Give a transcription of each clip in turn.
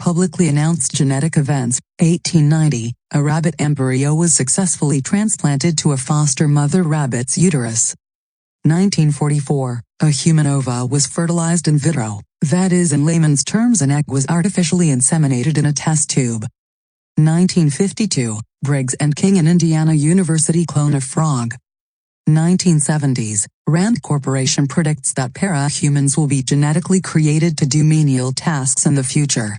publicly announced genetic events. 1890, a rabbit embryo was successfully transplanted to a foster mother rabbit's uterus. 1944, a human ova was fertilized in vitro, that is, in layman's terms, an egg was artificially inseminated in a test tube. 1952, Briggs and King in Indiana University clone a frog. 1970s, Rand Corporation predicts that para-humans will be genetically created to do menial tasks in the future.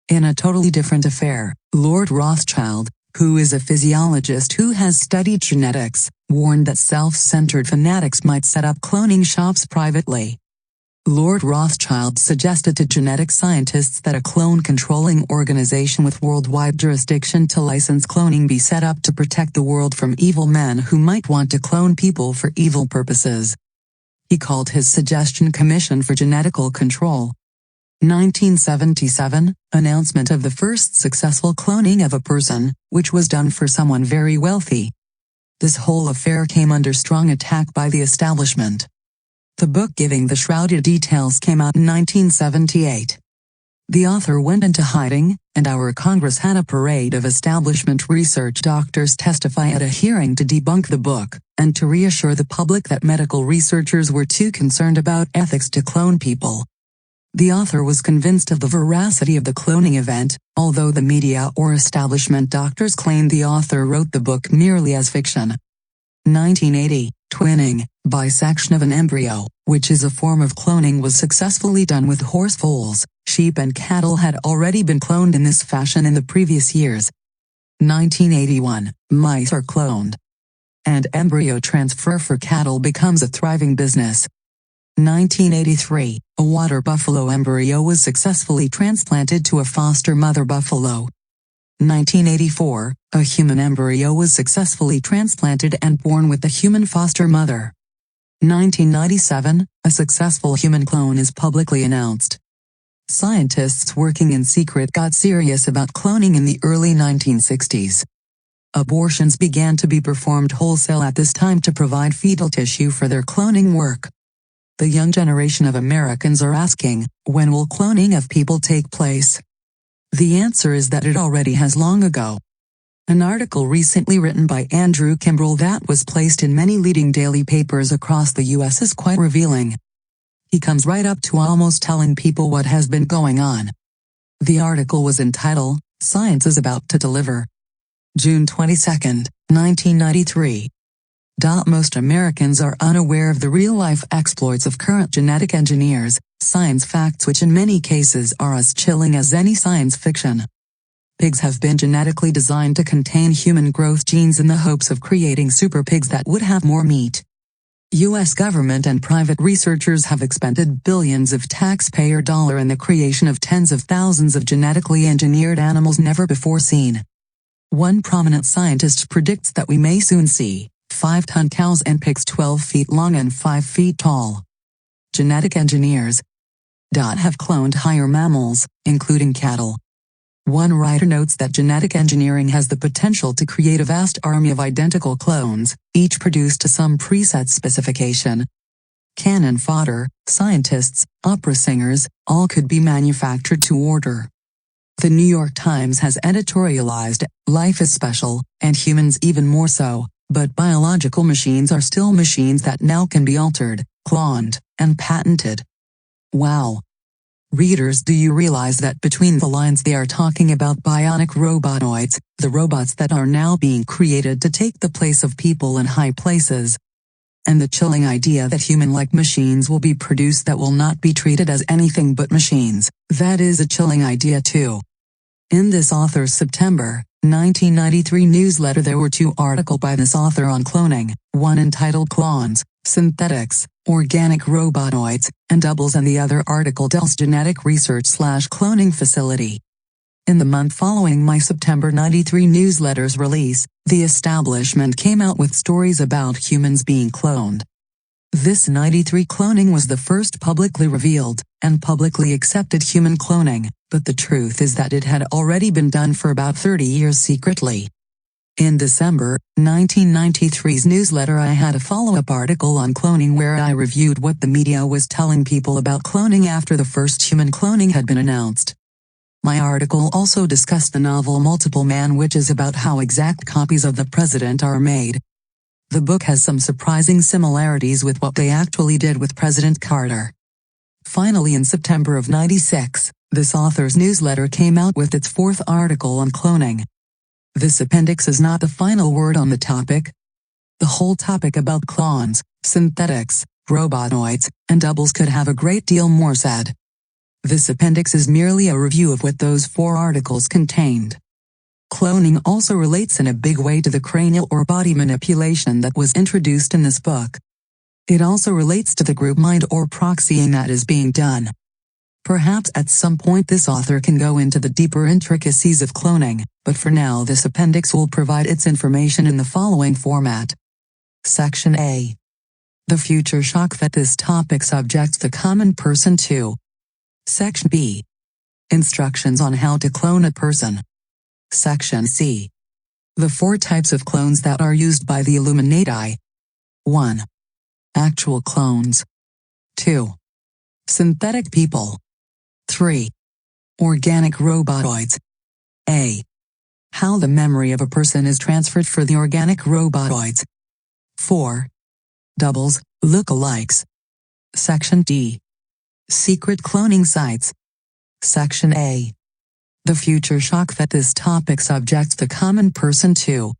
In a totally different affair, Lord Rothschild, who is a physiologist who has studied genetics, warned that self-centered fanatics might set up cloning shops privately. Lord Rothschild suggested to genetic scientists that a clone-controlling organization with worldwide jurisdiction to license cloning be set up to protect the world from evil men who might want to clone people for evil purposes. He called his suggestion Commission for Genetical Control. 1977, announcement of the first successful cloning of a person, which was done for someone very wealthy. This whole affair came under strong attack by the establishment. The book giving the shrouded details came out in 1978. The author went into hiding, and our Congress had a parade of establishment research doctors testify at a hearing to debunk the book, and to reassure the public that medical researchers were too concerned about ethics to clone people. The author was convinced of the veracity of the cloning event, although the media or establishment doctors claimed the author wrote the book merely as fiction. 1980, twinning, bisection of an embryo, which is a form of cloning, was successfully done with horse foals. Sheep and cattle had already been cloned in this fashion in the previous years. 1981, mice are cloned. And embryo transfer for cattle becomes a thriving business. 1983, a water buffalo embryo was successfully transplanted to a foster mother buffalo. 1984, a human embryo was successfully transplanted and born with a human foster mother. 1997, a successful human clone is publicly announced. Scientists working in secret got serious about cloning in the early 1960s. Abortions began to be performed wholesale at this time to provide fetal tissue for their cloning work. The young generation of Americans are asking, when will cloning of people take place? The answer is that it already has long ago. An article recently written by Andrew Kimbrell that was placed in many leading daily papers across the U.S. is quite revealing. He comes right up to almost telling people what has been going on. The article was entitled, "Science is About to Deliver." June 22, 1993. Most Americans are unaware of the real-life exploits of current genetic engineers, science facts which in many cases are as chilling as any science fiction. Pigs have been genetically designed to contain human growth genes in the hopes of creating super pigs that would have more meat. U.S. government and private researchers have expended billions of taxpayer dollars in the creation of tens of thousands of genetically engineered animals never before seen. One prominent scientist predicts that we may soon see 5-ton cows and pigs 12 feet long and 5 feet tall. Genetic engineers have cloned higher mammals, including cattle. One writer notes that genetic engineering has the potential to create a vast army of identical clones, each produced to some preset specification. Cannon fodder, scientists, opera singers, all could be manufactured to order. The New York Times has editorialized, "Life is special, and humans even more so, but biological machines are still machines that now can be altered, cloned, and patented." Wow! Readers, do you realize that between the lines they are talking about bionic robotoids, the robots that are now being created to take the place of people in high places? And the chilling idea that human-like machines will be produced that will not be treated as anything but machines, that is a chilling idea too. In this author's September 1993 newsletter there were 2 articles by this author on cloning, one entitled Clones, Synthetics, Organic Robotoids, and Doubles, and the other article Dell's Genetic Research/Cloning Facility. In the month following my September 93 newsletter's release, the establishment came out with stories about humans being cloned. This 93 cloning was the first publicly revealed and publicly accepted human cloning, but the truth is that it had already been done for about 30 years secretly. In December 1993's newsletter I had a follow-up article on cloning where I reviewed what the media was telling people about cloning after the first human cloning had been announced. My article also discussed the novel Multiple Man, which is about how exact copies of the president are made. The book has some surprising similarities with what they actually did with President Carter. Finally, in September of '96, this author's newsletter came out with its 4th article on cloning. This appendix is not the final word on the topic. The whole topic about clones, synthetics, robotoids, and doubles could have a great deal more said. This appendix is merely a review of what those 4 articles contained. Cloning also relates in a big way to the cranial or body manipulation that was introduced in this book. It also relates to the group mind or proxying that is being done. Perhaps at some point this author can go into the deeper intricacies of cloning, but for now this appendix will provide its information in the following format. Section A. The future shock that this topic subjects the common person to. Section B. Instructions on how to clone a person. Section C. The 4 types of clones that are used by the Illuminati. 1. Actual clones. 2. Synthetic people. 3. Organic robotoids. A. How the memory of a person is transferred for the organic robotoids. 4. Doubles, lookalikes. Section D. Secret cloning sites. Section A. The future shock that this topic subjects the common person to.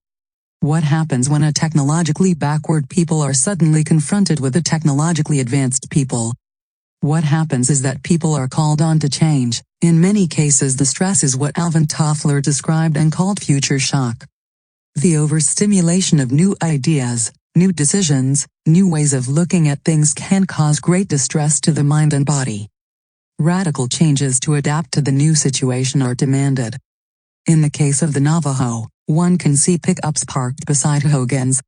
What happens when a technologically backward people are suddenly confronted with a technologically advanced people? What happens is that people are called on to change. In many cases the stress is what Alvin Toffler described and called future shock. The overstimulation of new ideas, new decisions, new ways of looking at things can cause great distress to the mind and body. Radical changes to adapt to the new situation are demanded. In the case of the Navajo, one can see pickups parked beside hogans.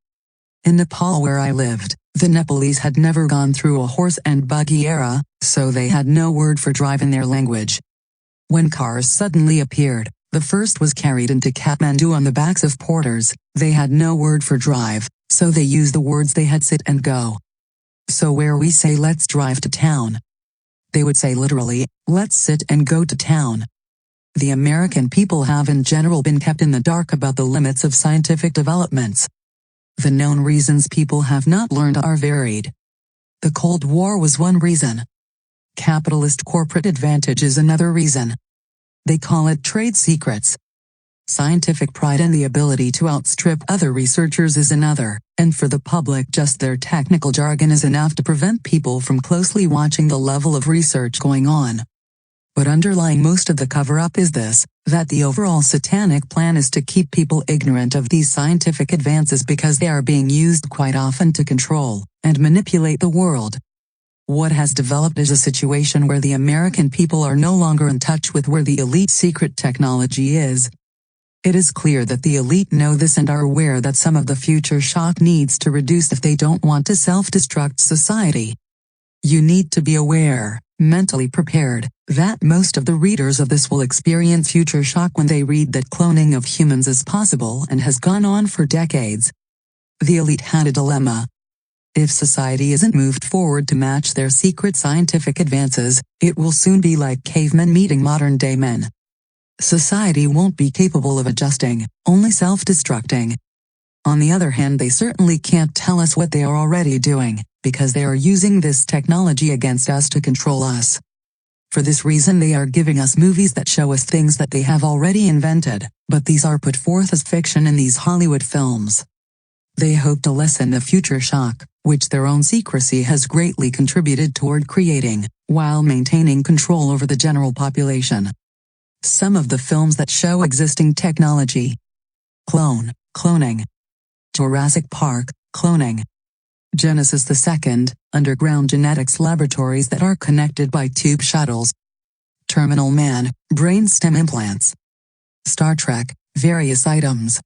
In Nepal, where I lived, the Nepalese had never gone through a horse and buggy era, so they had no word for drive in their language. When cars suddenly appeared, the first was carried into Kathmandu on the backs of porters. They had no word for drive, so they used the words they had sit and go. So where we say let's drive to town, they would say literally, let's sit and go to town. The American people have in general been kept in the dark about the limits of scientific developments. The known reasons people have not learned are varied. The Cold War was one reason. Capitalist corporate advantage is another reason. They call it trade secrets. Scientific pride and the ability to outstrip other researchers is another, and for the public just their technical jargon is enough to prevent people from closely watching the level of research going on. But underlying most of the cover-up is this, that the overall satanic plan is to keep people ignorant of these scientific advances because they are being used quite often to control and manipulate the world. What has developed is a situation where the American people are no longer in touch with where the elite secret technology is. It is clear that the elite know this and are aware that some of the future shock needs to reduce if they don't want to self-destruct society. You need to be aware, mentally prepared, that most of the readers of this will experience future shock when they read that cloning of humans is possible and has gone on for decades. The elite had a dilemma. If society isn't moved forward to match their secret scientific advances, it will soon be like cavemen meeting modern-day men. Society won't be capable of adjusting, only self-destructing. On the other hand, they certainly can't tell us what they are already doing, because they are using this technology against us to control us. For this reason they are giving us movies that show us things that they have already invented, but these are put forth as fiction in these Hollywood films. They hope to lessen the future shock, which their own secrecy has greatly contributed toward creating, while maintaining control over the general population. Some of the films that show existing technology. Cloning. Jurassic Park, cloning. Genesis II, underground genetics laboratories that are connected by tube shuttles. Terminal Man, brainstem implants. Star Trek, various items.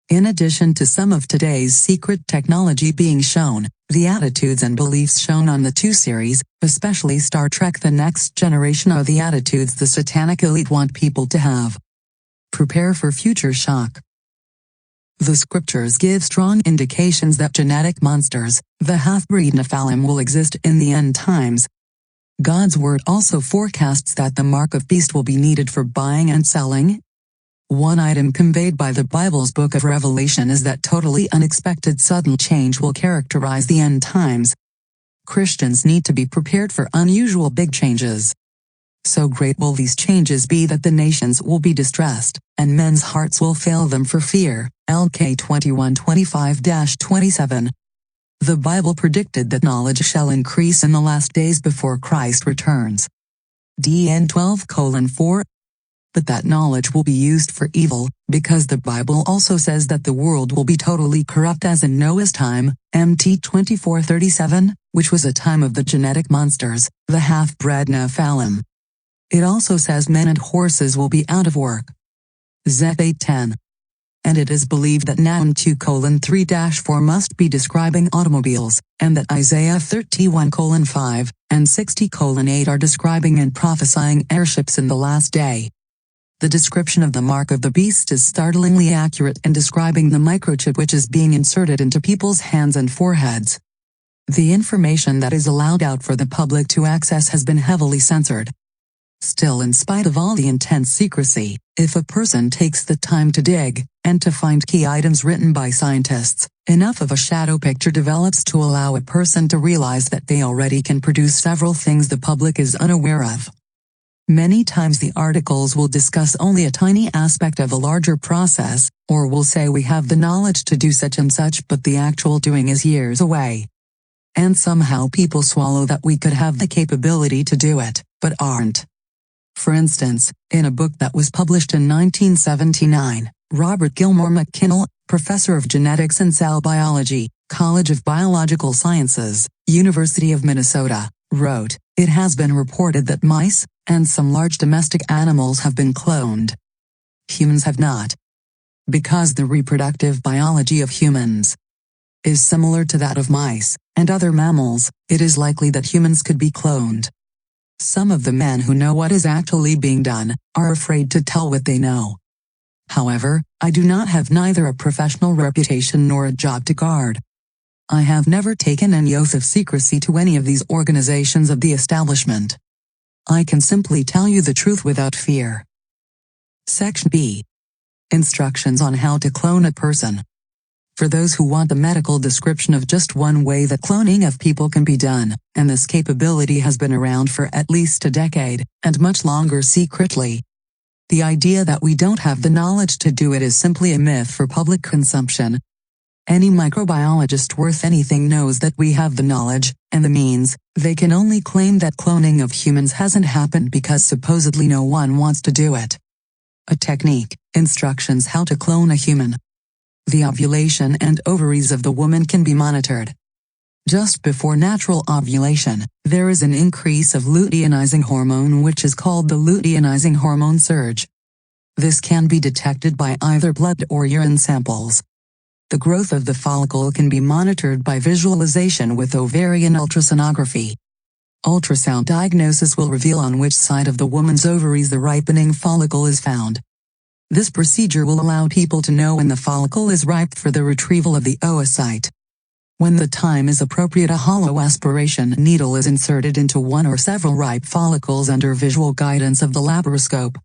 In addition to some of today's secret technology being shown, the attitudes and beliefs shown on the 2 series, especially Star Trek The Next Generation, are the attitudes the satanic elite want people to have. Prepare for future shock. The scriptures give strong indications that genetic monsters, the half-breed Nephilim, will exist in the end times. God's word also forecasts that the mark of beast will be needed for buying and selling. One item conveyed by the Bible's book of Revelation is that totally unexpected sudden change will characterize the end times. Christians need to be prepared for unusual big changes. So great will these changes be that the nations will be distressed, and men's hearts will fail them for fear. LK 21:25-27. The Bible predicted that knowledge shall increase in the last days before Christ returns. DN 12:4. But that knowledge will be used for evil, because the Bible also says that the world will be totally corrupt as in Noah's time, MT 24:37, which was a time of the genetic monsters, the half-bred Nephilim. It also says men and horses will be out of work. Zech 8:10. And it is believed that Nahum 2:3-4 must be describing automobiles, and that Isaiah 31:5 and 60:8 are describing and prophesying airships in the last day. The description of the mark of the beast is startlingly accurate in describing the microchip which is being inserted into people's hands and foreheads. The information that is allowed out for the public to access has been heavily censored. Still, in spite of all the intense secrecy, if a person takes the time to dig, and to find key items written by scientists, enough of a shadow picture develops to allow a person to realize that they already can produce several things the public is unaware of. Many times the articles will discuss only a tiny aspect of a larger process, or will say we have the knowledge to do such and such but the actual doing is years away. And somehow people swallow that we could have the capability to do it, but aren't. For instance, in a book that was published in 1979, Robert Gilmore McKinnell, professor of genetics and cell biology, College of Biological Sciences, University of Minnesota, wrote, "It has been reported that mice, and some large domestic animals have been cloned. Humans have not. Because the reproductive biology of humans is similar to that of mice, and other mammals, it is likely that humans could be cloned. Some of the men who know what is actually being done, are afraid to tell what they know. However, I do not have neither a professional reputation nor a job to guard. I have never taken any oath of secrecy to any of these organizations of the establishment. I can simply tell you the truth without fear." Section B. Instructions on how to clone a person. For those who want a medical description of just one way that cloning of people can be done, and this capability has been around for at least a decade, and much longer secretly. The idea that we don't have the knowledge to do it is simply a myth for public consumption. Any microbiologist worth anything knows that we have the knowledge, and the means. They can only claim that cloning of humans hasn't happened because supposedly no one wants to do it. A technique, instructions how to clone a human. The ovulation and ovaries of the woman can be monitored. Just before natural ovulation, there is an increase of luteinizing hormone which is called the luteinizing hormone surge. This can be detected by either blood or urine samples. The growth of the follicle can be monitored by visualization with ovarian ultrasonography. Ultrasound diagnosis will reveal on which side of the woman's ovaries the ripening follicle is found. This procedure will allow people to know when the follicle is ripe for the retrieval of the oocyte. When the time is appropriate, a hollow aspiration needle is inserted into one or several ripe follicles under visual guidance of the laparoscope.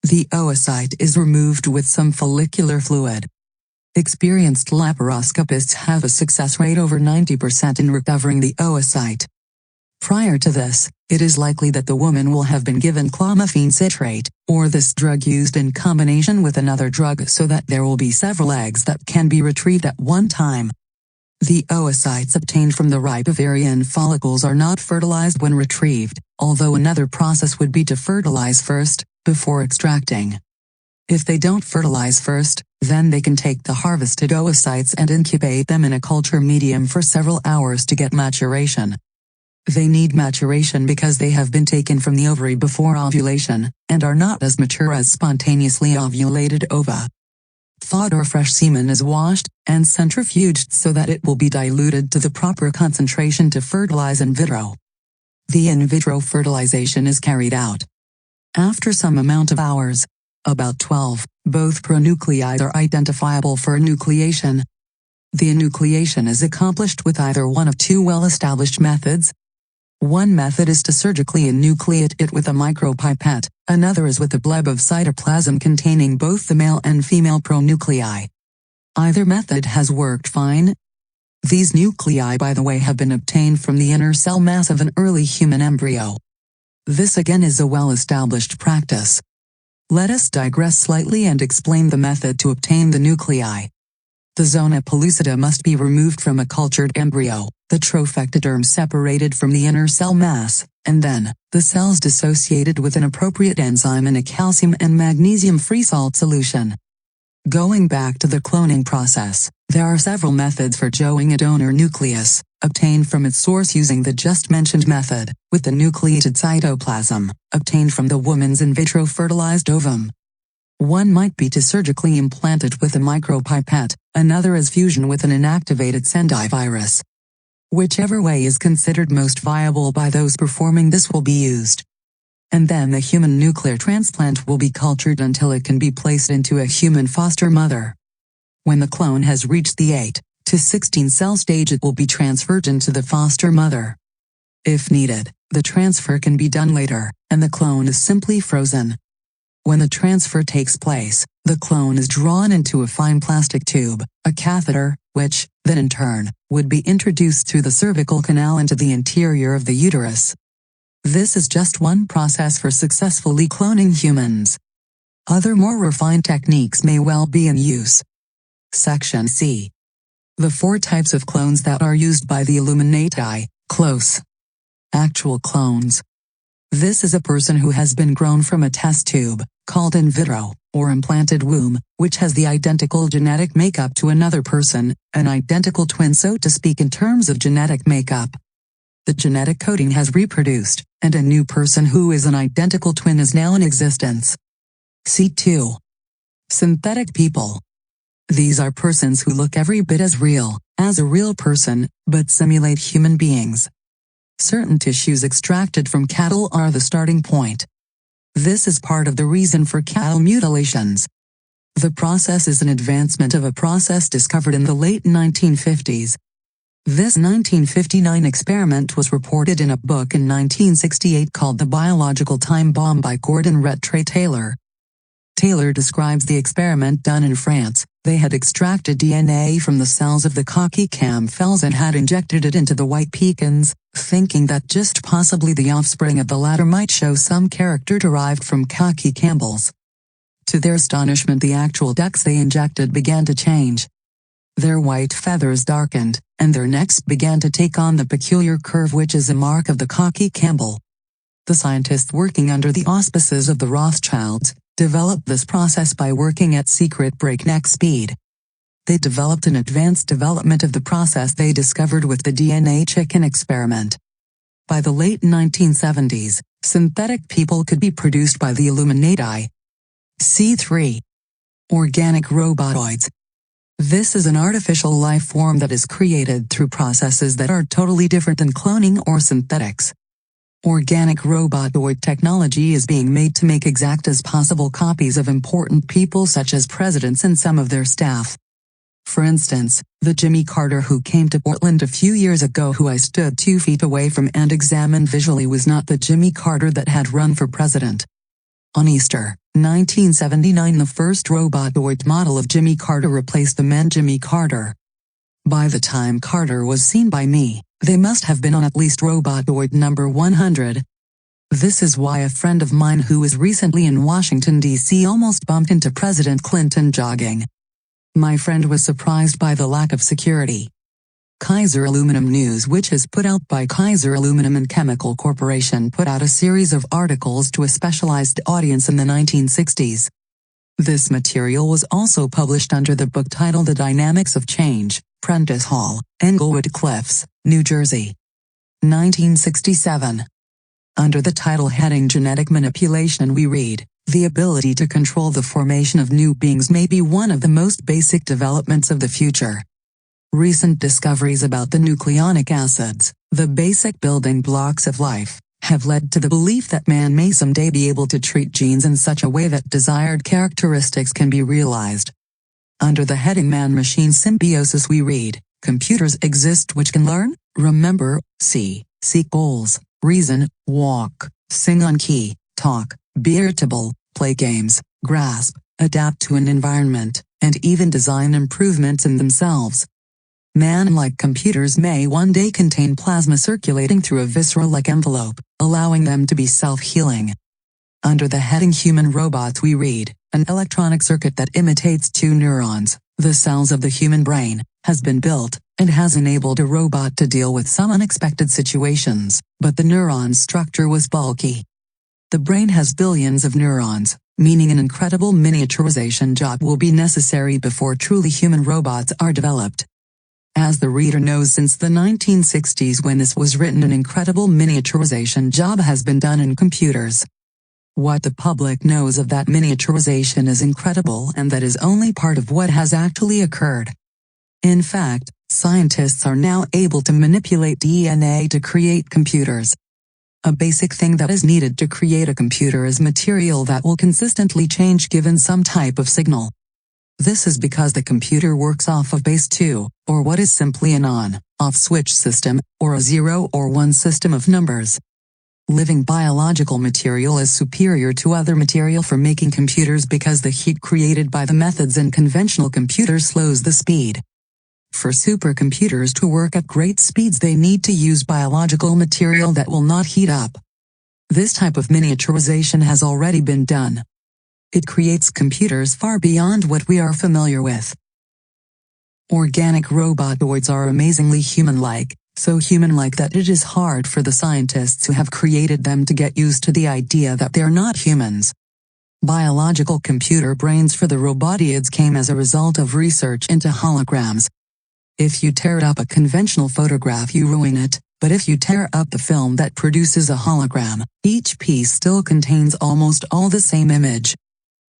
The oocyte is removed with some follicular fluid. Experienced laparoscopists have a success rate over 90% in recovering the oocyte. Prior to this, it is likely that the woman will have been given clomiphene citrate, or this drug used in combination with another drug so that there will be several eggs that can be retrieved at one time. The oocytes obtained from the ripe ovarian follicles are not fertilized when retrieved, although another process would be to fertilize first, before extracting. If they don't fertilize first, then they can take the harvested oocytes and incubate them in a culture medium for several hours to get maturation. They need maturation because they have been taken from the ovary before ovulation, and are not as mature as spontaneously ovulated ova. Thawed or fresh semen is washed, and centrifuged so that it will be diluted to the proper concentration to fertilize in vitro. The in vitro fertilization is carried out. After some amount of hours, about 12, both pronuclei are identifiable for enucleation. The enucleation is accomplished with either one of two well-established methods. One method is to surgically enucleate it with a micropipette, another is with a bleb of cytoplasm containing both the male and female pronuclei. Either method has worked fine. These nuclei, by the way, have been obtained from the inner cell mass of an early human embryo. This again is a well-established practice. Let us digress slightly and explain the method to obtain the nuclei. The zona pellucida must be removed from a cultured embryo, the trophectoderm separated from the inner cell mass, and then, the cells dissociated with an appropriate enzyme in a calcium and magnesium-free salt solution. Going back to the cloning process, there are several methods for growing a donor nucleus, obtained from its source using the just mentioned method, with the nucleated cytoplasm, obtained from the woman's in vitro fertilized ovum. One might be to surgically implant it with a micropipette, another is fusion with an inactivated Sendai virus. Whichever way is considered most viable by those performing this will be used. And then the human nuclear transplant will be cultured until it can be placed into a human foster mother. When the clone has reached the 8 to 16 cell stage, it will be transferred into the foster mother. If needed, the transfer can be done later, and the clone is simply frozen. When the transfer takes place, the clone is drawn into a fine plastic tube, a catheter, which, then in turn, would be introduced through the cervical canal into the interior of the uterus. This is just one process for successfully cloning humans. Other more refined techniques may well be in use. Section C. The 4 types of clones that are used by the Illuminati. Close. Actual clones. This is a person who has been grown from a test tube, called in vitro, or implanted womb, which has the identical genetic makeup to another person, an identical twin so to speak in terms of genetic makeup. The genetic coding has reproduced, and a new person who is an identical twin is now in existence. C2. Synthetic people. These are persons who look every bit as a real person, but simulate human beings. Certain tissues extracted from cattle are the starting point. This is part of the reason for cattle mutilations. The process is an advancement of a process discovered in the late 1950s. This 1959 experiment was reported in a book in 1968 called The Biological Time Bomb by Gordon Rattray Taylor. Taylor describes the experiment done in France. They had extracted DNA from the cells of the cocky camphels and had injected it into the white pecans, thinking that just possibly the offspring of the latter might show some character derived from cocky camels. To their astonishment, the actual ducks they injected began to change. Their white feathers darkened, and their necks began to take on the peculiar curve which is a mark of the cocky camel. The scientists, working under the auspices of the Rothschilds, developed this process by working at secret breakneck speed. They developed an advanced development of the process they discovered with the DNA chicken experiment. By the late 1970s, synthetic people could be produced by the Illuminati. C3. Organic robotoids. This is an artificial life form that is created through processes that are totally different than cloning or synthetics. Organic robotoid technology is being made to make exact as possible copies of important people such as presidents and some of their staff. For instance, the Jimmy Carter who came to Portland a few years ago, who I stood 2 feet away from and examined visually, was not the Jimmy Carter that had run for president. On Easter, 1979, the first robotoid model of Jimmy Carter replaced the man Jimmy Carter. By the time Carter was seen by me, they must have been on at least robotoid number 100. This is why a friend of mine who was recently in Washington, D.C. almost bumped into President Clinton jogging. My friend was surprised by the lack of security. Kaiser Aluminum News, which is put out by Kaiser Aluminum and Chemical Corporation, put out a series of articles to a specialized audience in the 1960s. This material was also published under the book titled The Dynamics of Change, Prentice Hall, Englewood Cliffs, New Jersey. 1967. Under the title heading Genetic Manipulation we read, "The ability to control the formation of new beings may be one of the most basic developments of the future. Recent discoveries about the nucleonic acids, the basic building blocks of life, have led to the belief that man may someday be able to treat genes in such a way that desired characteristics can be realized." Under the heading Man-Machine Symbiosis we read, "Computers exist which can learn, remember, see, seek goals, reason, walk, sing on key, talk, be irritable, play games, grasp, adapt to an environment, and even design improvements in themselves. Man-like computers may one day contain plasma circulating through a visceral-like envelope, allowing them to be self-healing. Under the heading Human Robots we read, an electronic circuit that imitates two neurons, the cells of the human brain, has been built, and has enabled a robot to deal with some unexpected situations, but the neuron structure was bulky. The brain has billions of neurons, meaning an incredible miniaturization job will be necessary before truly human robots are developed. As the reader knows, since the 1960s when this was written, an incredible miniaturization job has been done in computers. What the public knows of that miniaturization is incredible, and that is only part of what has actually occurred. In fact, scientists are now able to manipulate DNA to create computers. A basic thing that is needed to create a computer is material that will consistently change given some type of signal. This is because the computer works off of base 2, or what is simply an on-off switch system, or a 0 or 1 system of numbers. Living biological material is superior to other material for making computers because the heat created by the methods in conventional computers slows the speed. For supercomputers to work at great speeds, they need to use biological material that will not heat up. This type of miniaturization has already been done. It creates computers far beyond what we are familiar with. Organic robotoids are amazingly human-like, so human-like that it is hard for the scientists who have created them to get used to the idea that they are not humans. Biological computer brains for the robotoids came as a result of research into holograms. If you tear up a conventional photograph, you ruin it, but if you tear up the film that produces a hologram, each piece still contains almost all the same image.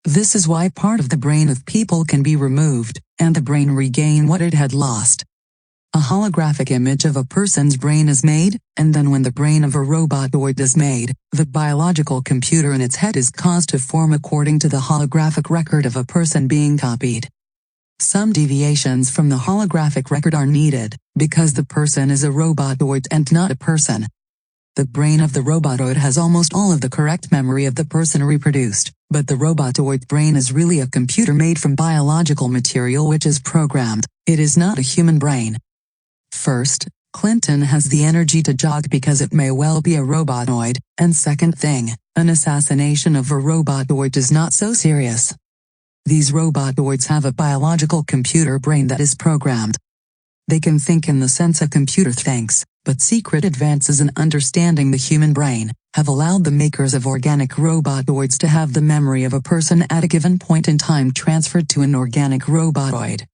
This is why part of the brain of people can be removed, and the brain regain what it had lost. A holographic image of a person's brain is made, and then when the brain of a robotoid is made, the biological computer in its head is caused to form according to the holographic record of a person being copied. Some deviations from the holographic record are needed, because the person is a robotoid and not a person. The brain of the robotoid has almost all of the correct memory of the person reproduced, but the robotoid brain is really a computer made from biological material which is programmed. It is not a human brain. First, Clinton has the energy to jog because it may well be a robotoid, and second thing, an assassination of a robotoid is not so serious. These robotoids have a biological computer brain that is programmed. They can think in the sense a computer thinks, but secret advances in understanding the human brain have allowed the makers of organic robotoids to have the memory of a person at a given point in time transferred to an organic robotoid.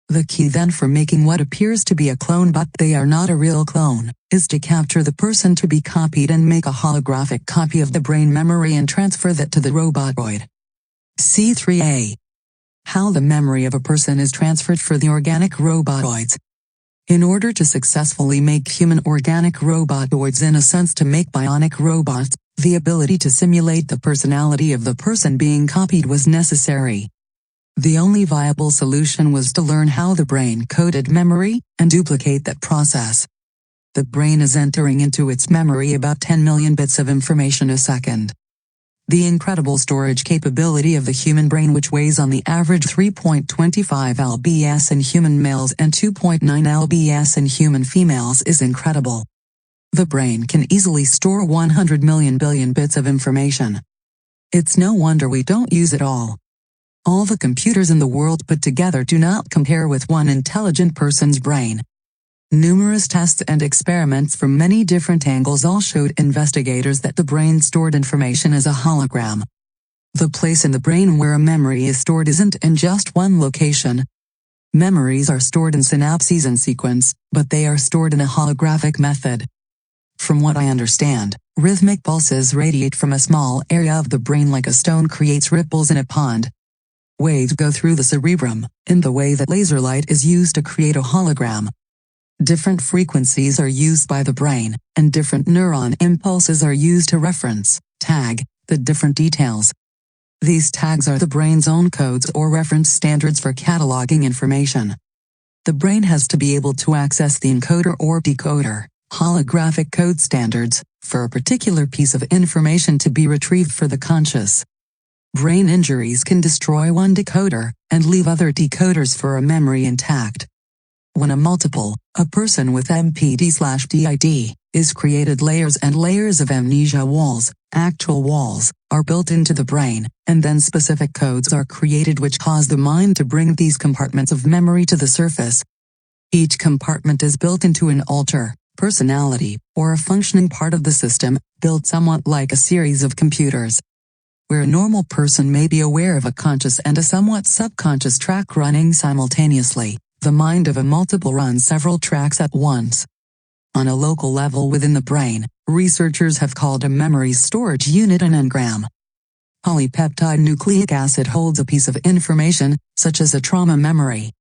The key then for making what appears to be a clone but they are not a real clone, is to capture the person to be copied and make a holographic copy of the brain memory and transfer that to the robotoid. C3a. How the memory of a person is transferred for the organic robotoids. In order to successfully make human organic robotoids, in a sense to make bionic robots, the ability to simulate the personality of the person being copied was necessary. The only viable solution was to learn how the brain coded memory, and duplicate that process. The brain is entering into its memory about 10 million bits of information a second. The incredible storage capability of the human brain, which weighs on the average 3.25 lbs in human males and 2.9 lbs in human females, is incredible. The brain can easily store 100 million billion bits of information. It's no wonder we don't use it all. All the computers in the world put together do not compare with one intelligent person's brain. Numerous tests and experiments from many different angles all showed investigators that the brain stored information as a hologram. The place in the brain where a memory is stored isn't in just one location. Memories are stored in synapses and sequence, but they are stored in a holographic method. From what I understand, rhythmic pulses radiate from a small area of the brain like a stone creates ripples in a pond. Waves go through the cerebrum, in the way that laser light is used to create a hologram. Different frequencies are used by the brain, and different neuron impulses are used to reference, tag, the different details. These tags are the brain's own codes or reference standards for cataloging information. The brain has to be able to access the encoder or decoder, holographic code standards, for a particular piece of information to be retrieved for the conscious. Brain injuries can destroy one decoder, and leave other decoders for a memory intact. When a person with MPD/DID, is created, layers and layers of amnesia walls, actual walls, are built into the brain, and then specific codes are created which cause the mind to bring these compartments of memory to the surface. Each compartment is built into an alter, personality, or a functioning part of the system, built somewhat like a series of computers. Where a normal person may be aware of a conscious and a somewhat subconscious track running simultaneously, the mind of a multiple runs several tracks at once. On a local level within the brain, researchers have called a memory storage unit an engram. Polypeptide nucleic acid holds a piece of information, such as a trauma memory.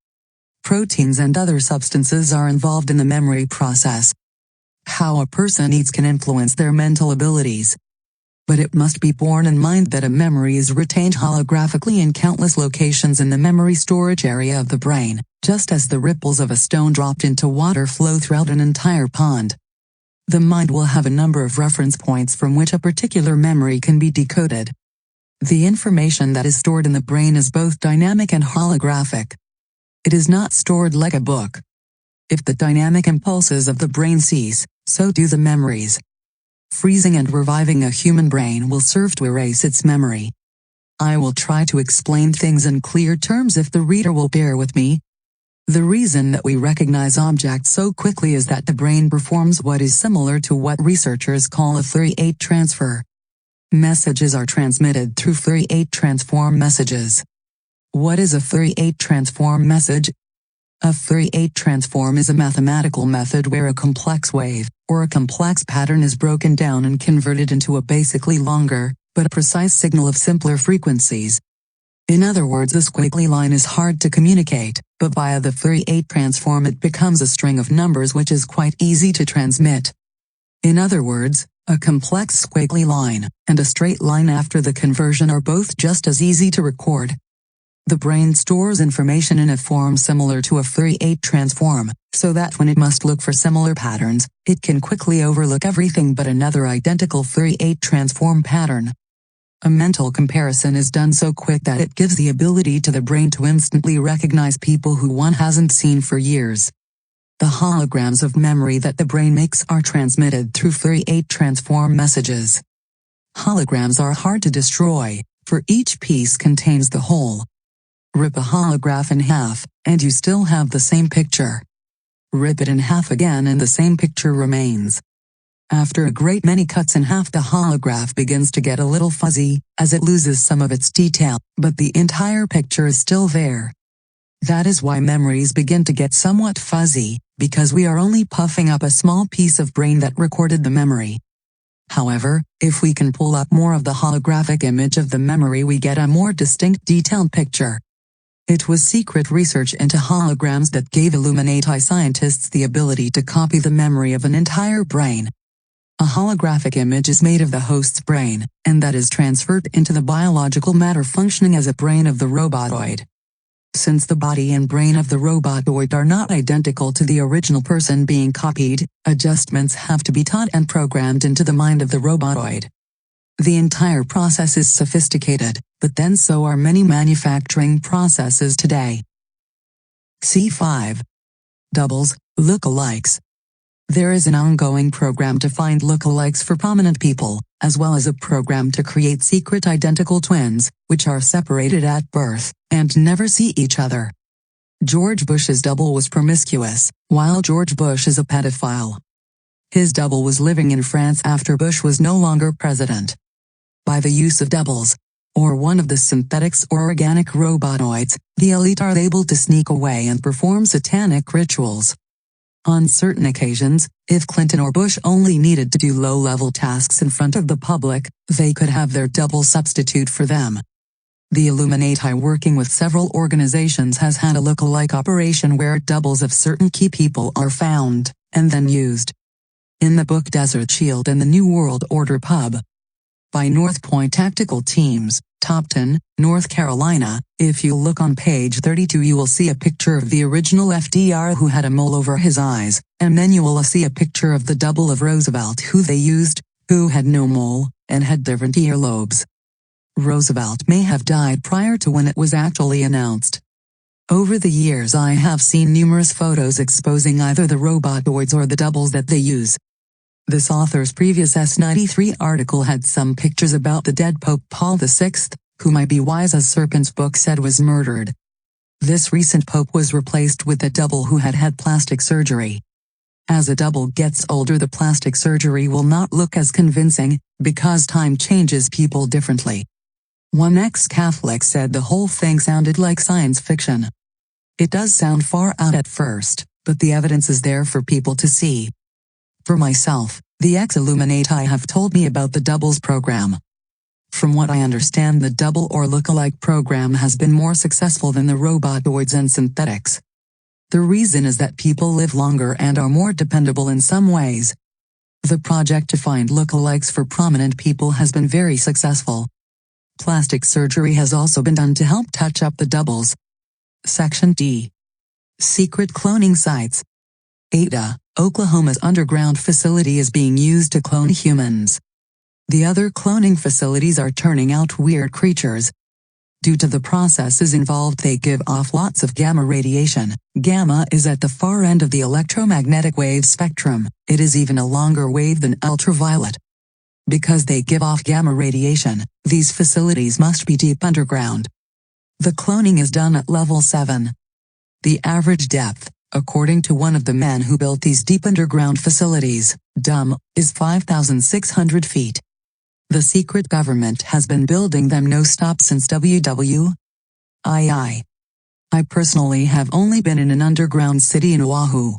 Proteins and other substances are involved in the memory process. How a person eats can influence their mental abilities. But it must be borne in mind that a memory is retained holographically in countless locations in the memory storage area of the brain, just as the ripples of a stone dropped into water flow throughout an entire pond. The mind will have a number of reference points from which a particular memory can be decoded. The information that is stored in the brain is both dynamic and holographic. It is not stored like a book. If the dynamic impulses of the brain cease, so do the memories. Freezing and reviving a human brain will serve to erase its memory. I will try to explain things in clear terms if the reader will bear with me. The reason that we recognize objects so quickly is that the brain performs what is similar to what researchers call a Fourier transfer. Messages are transmitted through Fourier transform messages. What is a Fourier transform message? A Fourier transform is a mathematical method where a complex wave, or a complex pattern is broken down and converted into a basically longer, but precise signal of simpler frequencies. In other words, a squiggly line is hard to communicate, but via the Fourier transform it becomes a string of numbers which is quite easy to transmit. In other words, a complex squiggly line, and a straight line after the conversion are both just as easy to record. The brain stores information in a form similar to a Fourier transform, so that when it must look for similar patterns, it can quickly overlook everything but another identical Fourier transform pattern. A mental comparison is done so quick that it gives the ability to the brain to instantly recognize people who one hasn't seen for years. The holograms of memory that the brain makes are transmitted through Fourier transform messages. Holograms are hard to destroy, for each piece contains the whole. Rip a holograph in half, and you still have the same picture. Rip it in half again and the same picture remains. After a great many cuts in half, the holograph begins to get a little fuzzy, as it loses some of its detail, but the entire picture is still there. That is why memories begin to get somewhat fuzzy, because we are only puffing up a small piece of brain that recorded the memory. However, if we can pull up more of the holographic image of the memory, we get a more distinct, detailed picture. It was secret research into holograms that gave Illuminati scientists the ability to copy the memory of an entire brain. A holographic image is made of the host's brain, and that is transferred into the biological matter functioning as a brain of the robotoid. Since the body and brain of the robotoid are not identical to the original person being copied, adjustments have to be taught and programmed into the mind of the robotoid. The entire process is sophisticated, but then so are many manufacturing processes today. C5. Doubles, lookalikes. There is an ongoing program to find lookalikes for prominent people, as well as a program to create secret identical twins, which are separated at birth, and never see each other. George Bush's double was promiscuous, while George Bush is a pedophile. His double was living in France after Bush was no longer president. By the use of doubles, or one of the synthetics or organic robotoids, the elite are able to sneak away and perform satanic rituals. On certain occasions, if Clinton or Bush only needed to do low-level tasks in front of the public, they could have their double substitute for them. The Illuminati, working with several organizations, has had a look-alike operation where doubles of certain key people are found, and then used. In the book Desert Shield and the New World Order Pub. By North Point Tactical Teams, Topton, North Carolina, if you look on page 32 you will see a picture of the original FDR who had a mole over his eyes, and then you will see a picture of the double of Roosevelt who they used, who had no mole, and had different earlobes. Roosevelt may have died prior to when it was actually announced. Over the years I have seen numerous photos exposing either the robotoids or the doubles that they use. This author's previous S93 article had some pictures about the dead Pope Paul VI, who might be wise as Serpent's book said was murdered. This recent pope was replaced with a double who had had plastic surgery. As a double gets older, the plastic surgery will not look as convincing, because time changes people differently. One ex-Catholic said the whole thing sounded like science fiction. It does sound far out at first, but the evidence is there for people to see. For myself, the ex-Illuminati have told me about the doubles program. From what I understand, the double or look-alike program has been more successful than the robotoids and synthetics. The reason is that people live longer and are more dependable in some ways. The project to find look-alikes for prominent people has been very successful. Plastic surgery has also been done to help touch up the doubles. Section D. Secret cloning sites. Ada, Oklahoma's underground facility is being used to clone humans. The other cloning facilities are turning out weird creatures. Due to the processes involved, they give off lots of gamma radiation. Gamma is at the far end of the electromagnetic wave spectrum. It is even a longer wave than ultraviolet. Because they give off gamma radiation, these facilities must be deep underground. The cloning is done at level 7. The average depth, according to one of the men who built these deep underground facilities, is 5,600 feet. The secret government has been building them no-stop since WWII. I personally have only been in an underground city in Oahu,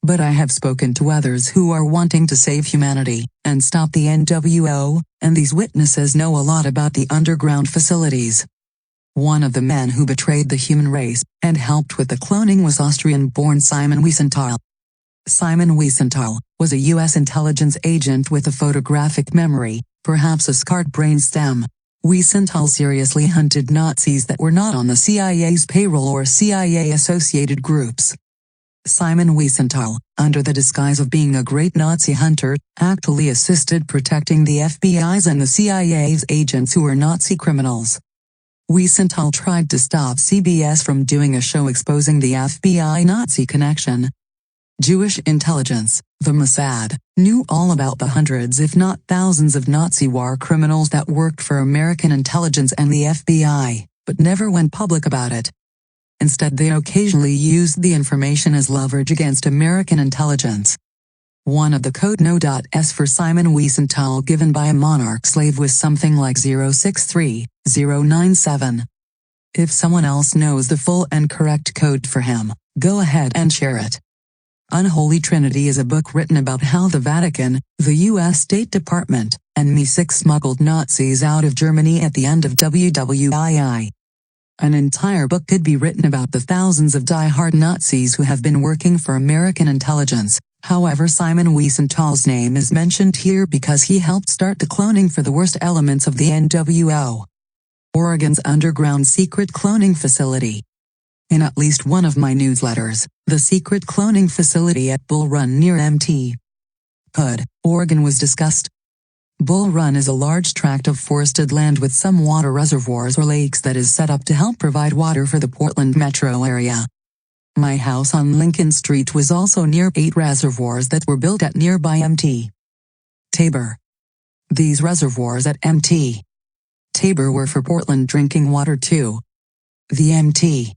but I have spoken to others who are wanting to save humanity and stop the NWO, and these witnesses know a lot about the underground facilities. One of the men who betrayed the human race and helped with the cloning was Austrian-born Simon Wiesenthal. Simon Wiesenthal was a U.S. intelligence agent with a photographic memory, perhaps a scarred brain stem. Wiesenthal seriously hunted Nazis that were not on the CIA's payroll or CIA-associated groups. Simon Wiesenthal, under the disguise of being a great Nazi hunter, actually assisted protecting the FBI's and the CIA's agents who were Nazi criminals. Wiesenthal tried to stop CBS from doing a show exposing the FBI-Nazi connection. Jewish intelligence, the Mossad, knew all about the hundreds if not thousands of Nazi war criminals that worked for American intelligence and the FBI, but never went public about it. Instead, they occasionally used the information as leverage against American intelligence. One of the code No.S for Simon Wiesenthal given by a monarch slave was something like 063097. If someone else knows the full and correct code for him, go ahead and share it. Unholy Trinity is a book written about how the Vatican, the U.S. State Department, and MI6 smuggled Nazis out of Germany at the end of WWII. An entire book could be written about the thousands of die-hard Nazis who have been working for American intelligence. However, Simon Wiesenthal's name is mentioned here because he helped start the cloning for the worst elements of the NWO. Oregon's underground secret cloning facility. In at least one of my newsletters, the secret cloning facility at Bull Run near Mt. Hood, Oregon was discussed. Bull Run is a large tract of forested land with some water reservoirs or lakes that is set up to help provide water for the Portland metro area. My house on Lincoln Street was also near 8 reservoirs that were built at nearby Mt. Tabor. These reservoirs at Mt. Tabor were for Portland drinking water too. The Mt.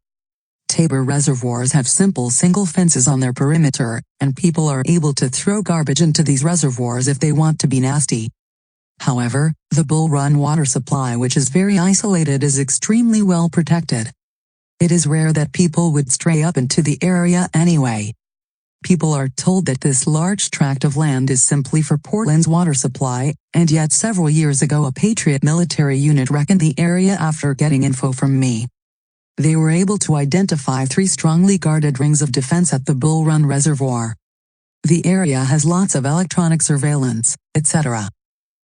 Tabor reservoirs have simple single fences on their perimeter, and people are able to throw garbage into these reservoirs if they want to be nasty. However, the Bull Run water supply, which is very isolated, is extremely well protected. It is rare that people would stray up into the area anyway. People are told that this large tract of land is simply for Portland's water supply, and yet several years ago a Patriot military unit reckoned the area after getting info from me. They were able to identify 3 strongly guarded rings of defense at the Bull Run Reservoir. The area has lots of electronic surveillance, etc.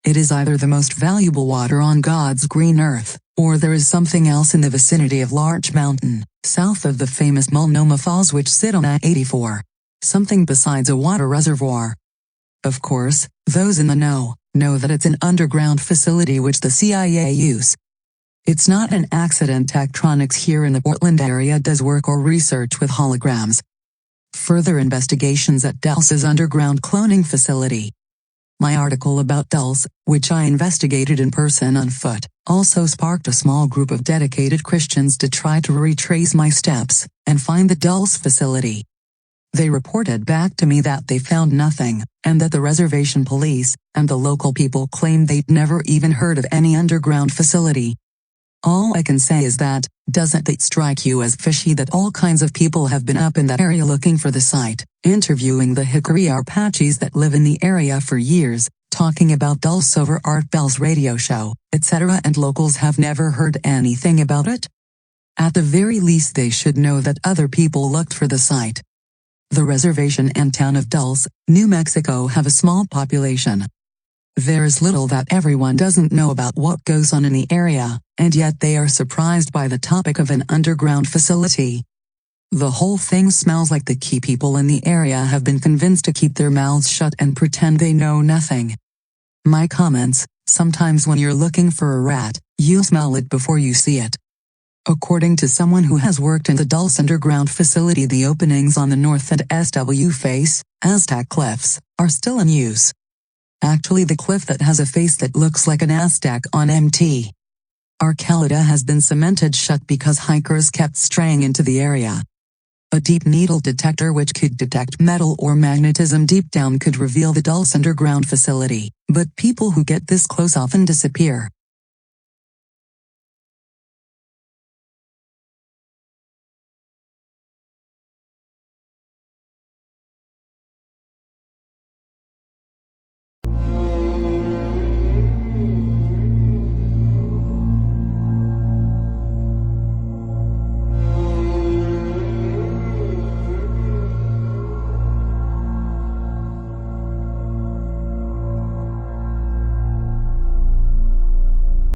It is either the most valuable water on God's green earth, or there is something else in the vicinity of Larch Mountain, south of the famous Multnomah Falls which sit on I-84. Something besides a water reservoir. Of course, those in the know that it's an underground facility which the CIA use. It's not an accident Tektronix here in the Portland area does work or research with holograms. Further investigations at Dulce's underground cloning facility. My article about Dulce, which I investigated in person on foot, also sparked a small group of dedicated Christians to try to retrace my steps and find the Dulce facility. They reported back to me that they found nothing, and that the reservation police and the local people claimed they'd never even heard of any underground facility. All I can say is that, doesn't it strike you as fishy that all kinds of people have been up in that area looking for the site, interviewing the Hickory Apaches that live in the area for years, talking about Dulce over Art Bell's radio show, etc., and locals have never heard anything about it? At the very least they should know that other people looked for the site. The reservation and town of Dulce, New Mexico have a small population. There is little that everyone doesn't know about what goes on in the area, and yet they are surprised by the topic of an underground facility. The whole thing smells like the key people in the area have been convinced to keep their mouths shut and pretend they know nothing. My comments: sometimes when you're looking for a rat, you smell it before you see it. According to someone who has worked in the Dulce underground facility, the openings on the north and SW face, Aztec cliffs, are still in use. Actually, the cliff that has a face that looks like an Aztec on MT. Arcalida has been cemented shut because hikers kept straying into the area. A deep needle detector which could detect metal or magnetism deep down could reveal the Dulce underground facility, but people who get this close often disappear.